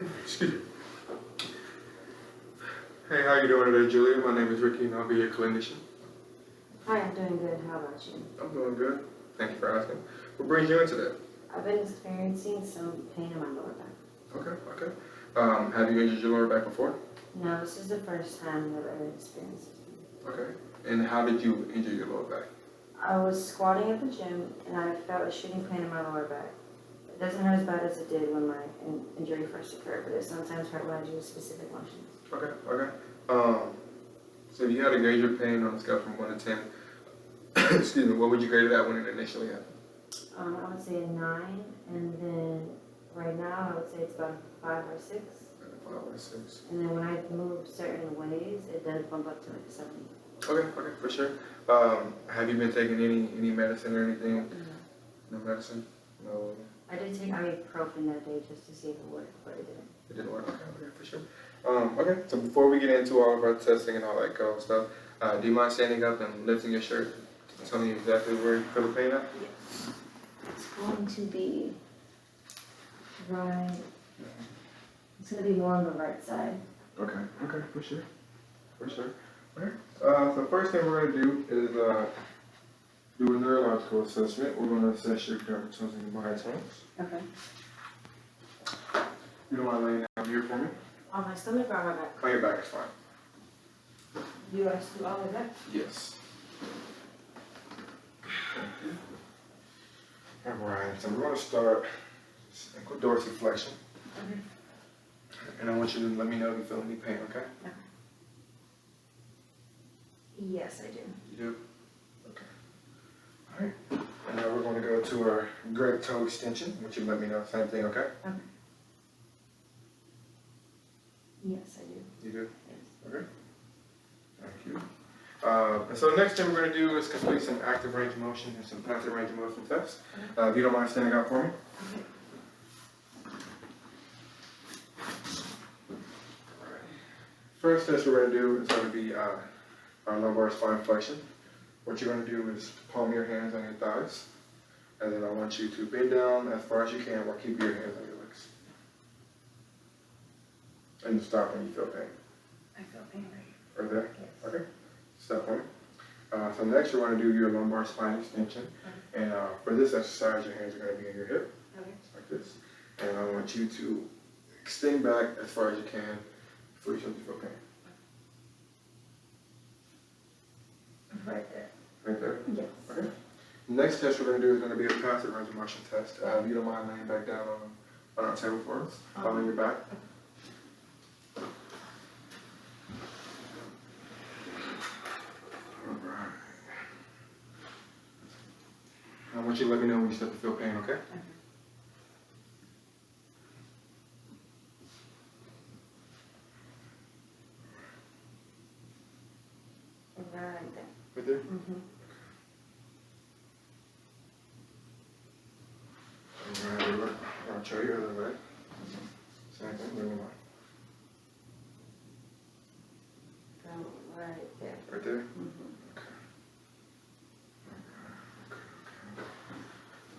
Excuse me. Hey, how you doing today, Julia? My name is Ricky, and I'll be your clinician. Hi, I'm doing good. How about you? I'm doing good. Thank you for asking. What brings you into that? I've been experiencing some pain in my lower back. Okay. Have you injured your lower back before? No, this is the first time I've ever experienced this. Okay. And how did you injure your lower back? I was squatting at the gym and I felt a shooting pain in my lower back. It doesn't hurt as bad as it did when my injury first occurred, but it sometimes hurt when I do specific motions. Okay. So if you had to grade your pain on a scale from 1 to 10, excuse me, what would you grade it at when it initially happened? I would say a 9, and then right now I would say it's about a 5 or 6. 5 or 6. And then when I move certain ways, it does bump up to like a 7. Okay, for sure. Have you been taking any medicine or anything? No medicine? No. I did take ibuprofen that day just to see if it worked, but it didn't. It didn't work? Okay, for sure. Okay, so before we get into all of our testing and all that kind of stuff, do you mind standing up and lifting your shirt? Telling me exactly where you feel the pain at? Yes. It's going to be right. It's going to be more on the right side. Okay, for sure. Okay. So first thing we're going to do is do a neurological assessment. We're going to assess your carpal tunnels and your myotones. Okay. You don't mind laying down here for me? On my stomach or on my back? On your back is fine. You want us to do all of that? Yes. Alright, so we're going to start with dorsiflexion. Okay. And I want you to let me know if you feel any pain, okay? Okay. Yes, I do. You do? Okay. Alright. And now we're going to go to our great toe extension. I want you to let me know the same thing, okay? Okay. Yes, I do. You do? Yes. Okay. Thank you. And so the next thing we're going to do is complete some active range of motion and some passive range of motion tests. If you don't mind standing up for me. Okay. First test we're going to do is going to be our lumbar spine flexion. What you're going to do is palm your hands on your thighs, and then I want you to bend down as far as you can while keeping your hands on your legs. And you stop when you feel pain. I feel pain right. Right there? Yes. Okay. Stop for me. So next you're going to do your lumbar spine extension. Okay. And for this exercise, your hands are going to be in your hip, Okay. like this. And I want you to extend back as far as you can before you start to feel pain. Right there. Right there? Yes. Okay. Next test we're going to do is going to be a passive range of motion test. If you don't mind laying back down on our table for us, on your back. All right. I want you to let me know when you start to feel pain, okay? Right there. Right there? Mm-hmm. All right, I'll show you the other way. Same thing, bring them on. From right there. Right there? Mm-hmm. Okay.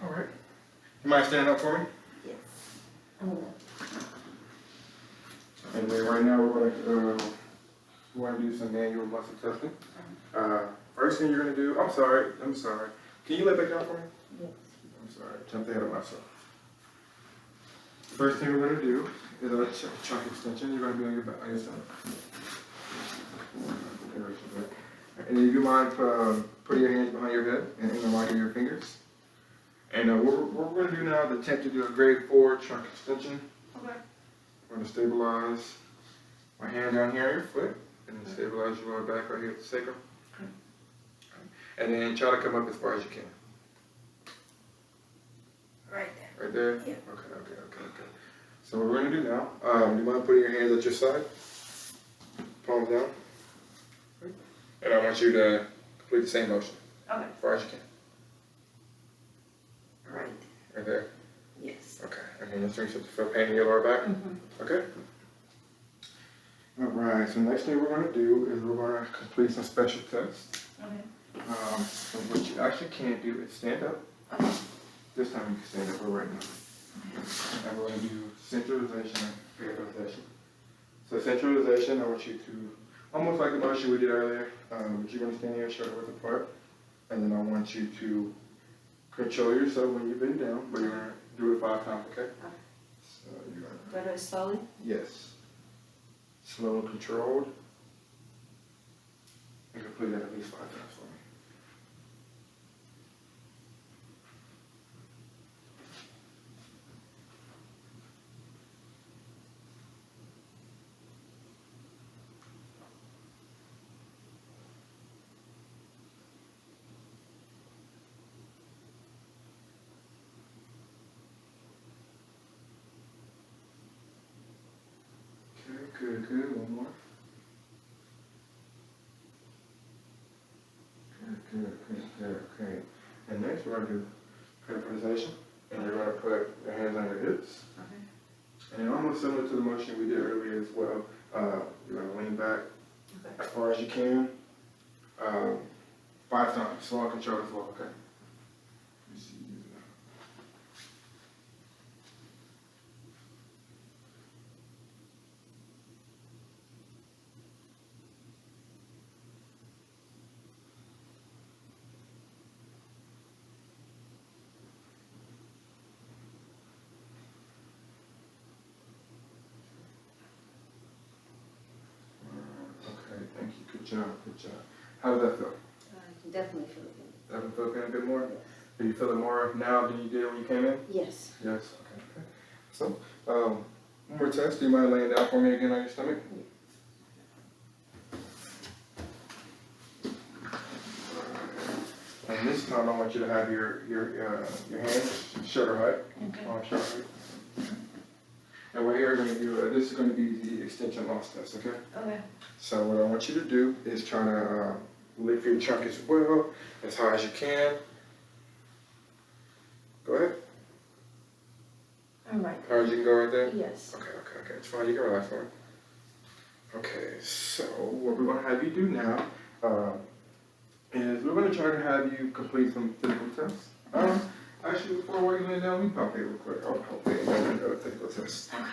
All right. You mind standing up for me? Yes. I'm gonna. And then right now we're going to do some manual muscle testing. First thing you're going to do, I'm sorry. Can you lay back down for me? Yes. I'm sorry, jumped ahead of myself. First thing we're going to do is a chunk extension. You're going to be on your back, on your stomach. And if you mind putting your hands behind your head and interlocking your fingers. And what we're going to do now is attempt to do a grade 4 trunk extension. Okay. I'm going to stabilize my hand down here on your foot, and then stabilize your lower back right here at the sacrum. Okay. And then try to come up as far as you can. Right there. Right there? Yeah. Okay. So what we're going to do now, do you mind putting your hands at your side? Palms down. And I want you to complete the same motion. Okay. As far as you can. Right. Right there? Yes. Okay. And then you start to feel pain in your lower back? Mm-hmm. Okay. All right, so next thing we're going to do is we're going to complete some special tests. Okay. So what you actually can do is stand up. Okay. This time you can stand up right now. And we're gonna do centralization and periodization. So centralization, I want you to, almost like the motion we did earlier, but you're gonna stand here shoulder width apart. And then I want you to control yourself when you bend down, but you're gonna do it 5 times, okay? So you're gonna, Do I do it slowly? yes. Slow and controlled. And complete that at least 5 times for me. Okay, good. One more. Good. Okay. And next we're gonna do periodization. And you're gonna put your hands on your hips. Okay. And then almost similar to the motion we did earlier as well. You're gonna lean back Okay. as far as you can. 5 times. Slow and control as well, okay? Let me see. Okay, thank you. Good job. How does that feel? I can definitely feel it. Does that feel a bit more? Do you feel it more now than you did when you came in? Yes. Yes. Okay. So, one more test. Do you mind laying down for me again on your stomach? And this time I want you to have your hands shoulder height, Okay. arm shoulder height. And we're here going to do, this is going to be the extension loss test, okay? Okay. So what I want you to do is try to lift your trunk as well, as high as you can. Go ahead. All right. How hard you can go right there? Yes. Okay. It's fine. You can relax for me. Okay, so what we're going to have you do now is we're going to try to have you complete some physical tests. Actually, before we're laying down, we palpate real quick. I'll palpate and then do a physical test. Okay.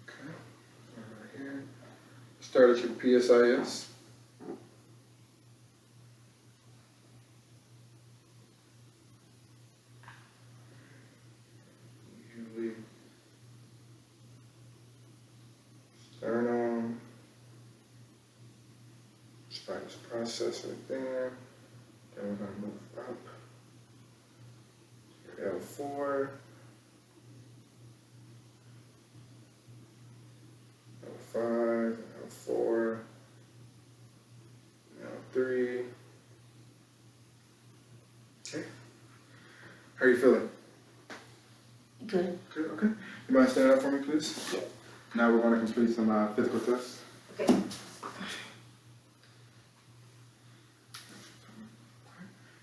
Okay, right here. Start at your PSIS. Usually sternum, spinous process right there. Then we're going to move up. Your L4. L5, L4, L3. Okay. How are you feeling? Good. Good, okay. You mind standing up for me, please? Yeah. Now we're going to complete some physical tests. Okay.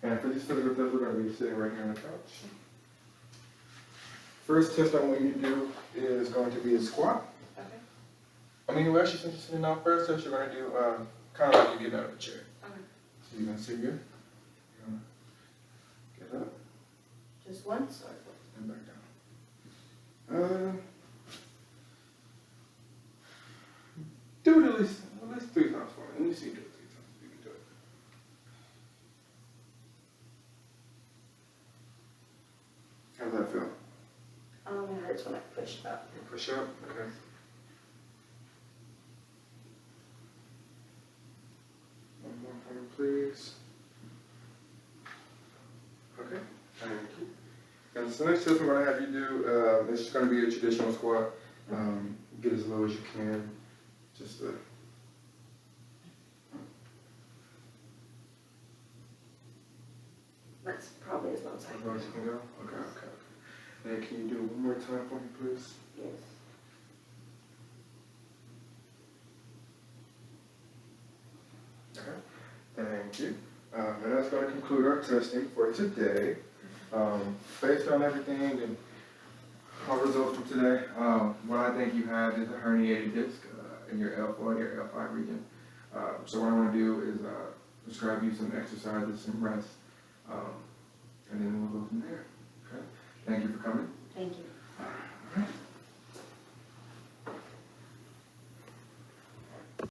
And for these physical tests, we're going to be sitting right here on the couch. First test I want you to do is going to be a squat. Okay. I mean, well, actually, since you're sitting down first test, you're going to do kind of like you're getting out of a chair. Okay. So you're going to sit here. You're going to get up Just once or? and back down. Do it at least 3 times for me. Let me see you do it 3 times. You can do it. How does that feel? It hurts when I push up. Push up? Okay. One more for me, please. Okay, thank you. And so the next test we're going to have you do, this is going to be a traditional squat. Get as low as you can. Just That's probably as low as I as can. low as you can go? Okay. And then can you do it one more time for me, please? Yes. Okay, thank you. And that's going to conclude our testing for today. Based on everything and our results from today, what I think you have is a herniated disc in your L4 and your L5 region. So what I wanna do is, prescribe you some exercises, some rest, and then we'll go from there.